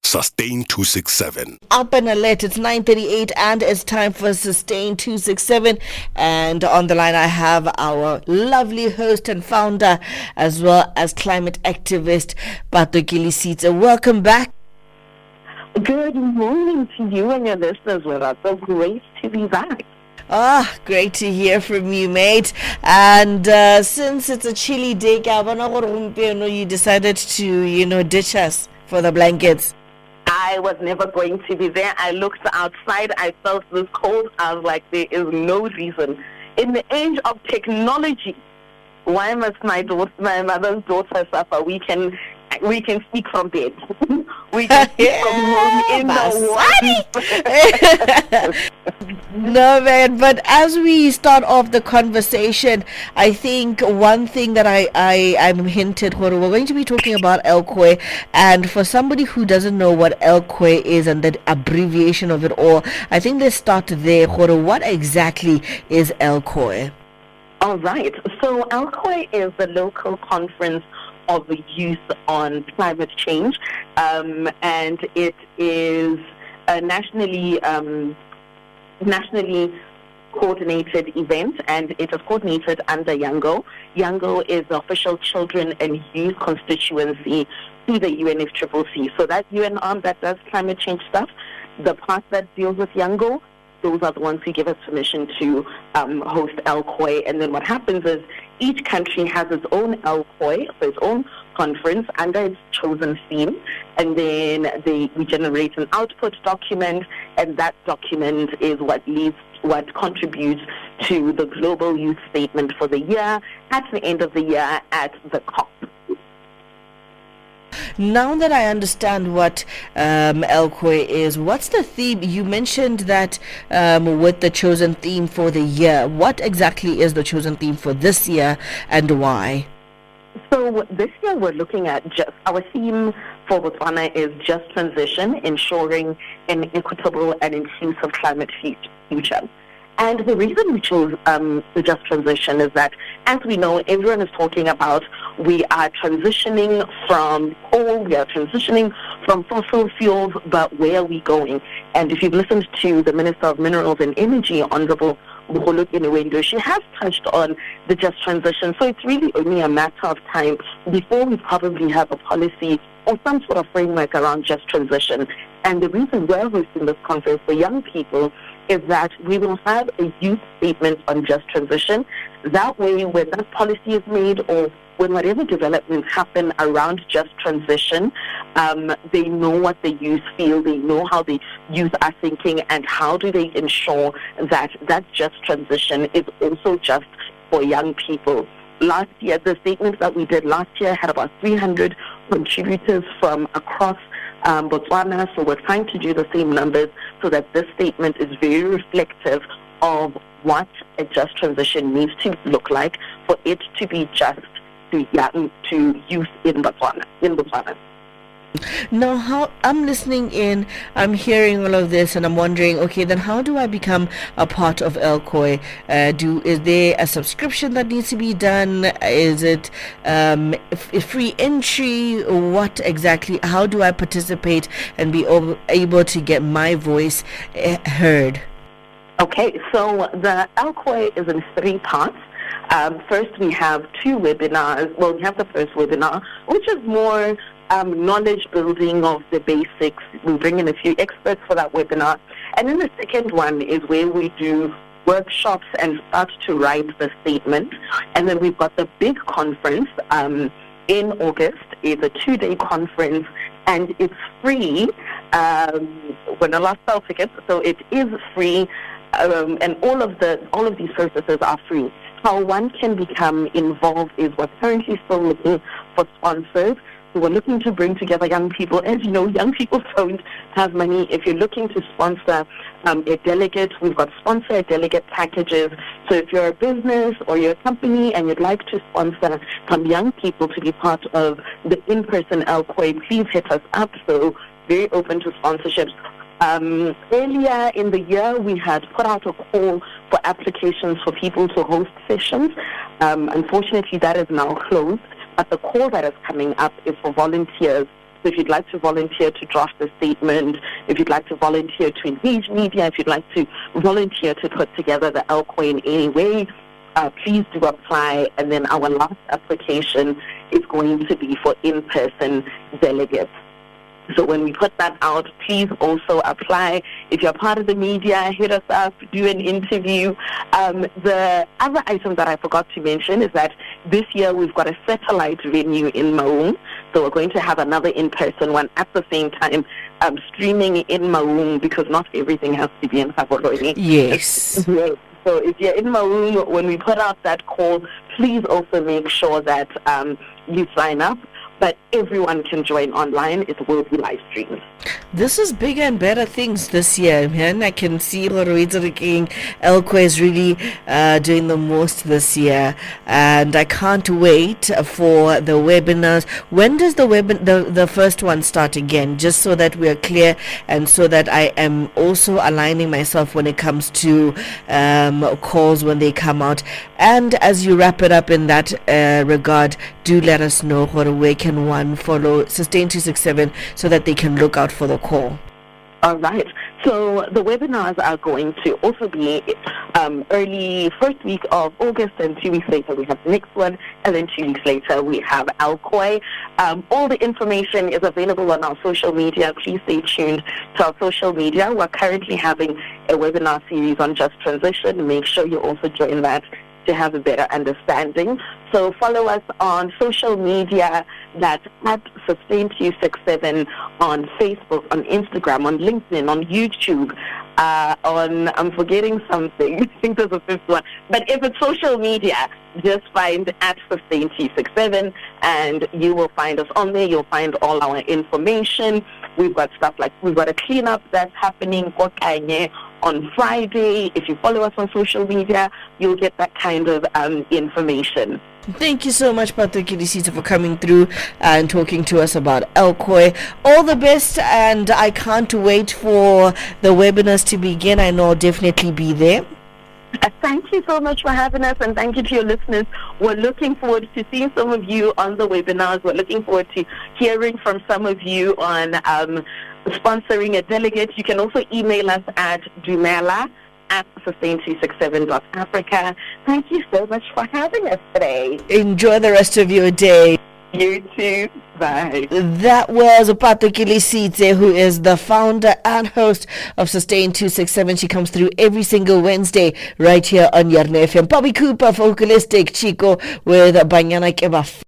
Sustain 267. Up and alert, it's 9:38 and it's time for Sustain 267. And on the line I have our lovely host and founder as well as climate activist, Pato Gilisita. Welcome back. Good morning to you and your listeners. We're so great to be back. Great to hear from you, mate. And since it's a chilly day, you decided to, ditch us for the blankets. I was never going to be there. I looked outside. I felt this cold. I was like, there is no reason. In the age of technology, why must my mother's daughter suffer? We can speak from bed. We can speak from home in the No, man, but as we start off the conversation, I think one thing that I'm hinted, we're going to be talking about Lcoy, and for somebody who doesn't know what Lcoy is and the abbreviation of it all, I think let's start there. What exactly is Lcoy? All right. So Lcoy is the local conference of the youth on climate change, and it is a nationally coordinated event, and it is coordinated under Yango. Yango is the official children and youth constituency to the UNFCCC. So that UN arm that does climate change stuff, the part that deals with Yango, those are the ones who give us permission to host Lcoy. And then what happens is each country has its own Lcoy, so its own conference under its chosen theme, and then we generate an output document, and that document is what contributes to the global youth statement for the year at the end of the year at the COP. Now that I understand what Lcoy is, what's the theme? You mentioned that with the chosen theme for the year. What exactly is the chosen theme for this year and why? So this year we're looking at our theme for Botswana is just transition, ensuring an equitable and inclusive climate future. And the reason we chose the just transition is that, as we know, everyone is talking about we are transitioning from coal, we are transitioning from fossil fuels, but where are we going? And if you've listened to the Minister of Minerals and Energy, Honorable she has touched on the just transition. So it's really only a matter of time before we probably have a policy or some sort of framework around just transition. And the reason we're hosting this conference for young people is that we will have a youth statement on just transition. That way, when that policy is made or when whatever developments happen around just transition, they know what the youth feel, they know how the youth are thinking, and how do they ensure that that just transition is also just for young people. Last year, the statements that we did last year had about 300 contributors from across Botswana, so we're trying to do the same numbers so that this statement is very reflective of what a just transition needs to look like for it to be just to youth in Botswana. Now, I'm listening in, I'm hearing all of this, and I'm wondering, okay, then how do I become a part of Lcoy? Is there a subscription that needs to be done? Is it free entry? What exactly? How do I participate and be able to get my voice heard? Okay, so the Lcoy is in 3 parts. First, we have 2 webinars. Well, we have the first webinar, which is more knowledge building of the basics. We bring in a few experts for that webinar. And then the second one is where we do workshops and start to write the statement. And then we've got the big conference in August. It's a 2-day conference, and it's free. We're not allowed to sell tickets, so it is free. And all of these processes are free. How one can become involved is we're currently still looking for sponsors. So we're looking to bring together young people. As you know, young people don't have money. If you're looking to sponsor a delegate, we've got sponsor delegate packages. So if you're a business or you're a company and you'd like to sponsor some young people to be part of the in-person Lcoy, please hit us up. So very open to sponsorships. Earlier in the year, we had put out a call for applications for people to host sessions. Unfortunately, that is now closed, but the call that is coming up is for volunteers So if you'd like to volunteer to draft a statement, if you'd like to volunteer to engage media, if you'd like to volunteer to put together the Lcoy in any way, please do apply. And then our last application is going to be for in-person delegates. So when we put that out, please also apply. If you're part of the media, hit us up, do an interview. The other item that I forgot to mention is that this year we've got a satellite venue in Maung. So we're going to have another in-person one at the same time, streaming in Maung, because not everything has to be in Gaborone. Yes. Yes. So if you're in Maung, when we put out that call, please also make sure that you sign up. But everyone can join online. It will be live streamed. This is bigger and better things this year, man. I can see Lcoy is really doing the most this year, and I can't wait for the webinars. When does the first one start again? Just so that we are clear, and so that I am also aligning myself when it comes to calls when they come out. And as you wrap it up in that regard, do let us know where can one follow Sustain 267 so that they can look out for the call. All right. So the webinars are going to also be early first week of August, and 2 weeks later we have the next one, and then 2 weeks later we have Lcoy. All the information is available on our social media. Please stay tuned to our social media. We're currently having a webinar series on just transition. Make sure you also join that to have a better understanding. So follow us on social media. That's at Sustain 267 on Facebook, on Instagram, on LinkedIn, on YouTube, I'm forgetting something. I think there's a fifth one. But if it's social media, just find at Sustain 267 and you will find us on there. You'll find all our information. We've got stuff like, we've got a cleanup that's happening on Friday. If you follow us on social media, you'll get that kind of information. Thank you so much, Patokilisita, for coming through and talking to us about Lcoy. All the best, and I can't wait for the webinars to begin. I know I'll definitely be there. Thank you so much for having us, and thank you to your listeners. We're looking forward to seeing some of you on the webinars. We're looking forward to hearing from some of you on sponsoring a delegate. You can also email us at dumela@sustain267.africa. Thank you so much for having us today. Enjoy the rest of your day. You too. Bye. That was Patokilisita, who is the founder and host of Sustain 267. She comes through every single Wednesday right here on Yarn FM. Bobby Cooper, vocalistic Chico with Banyana Kebaf.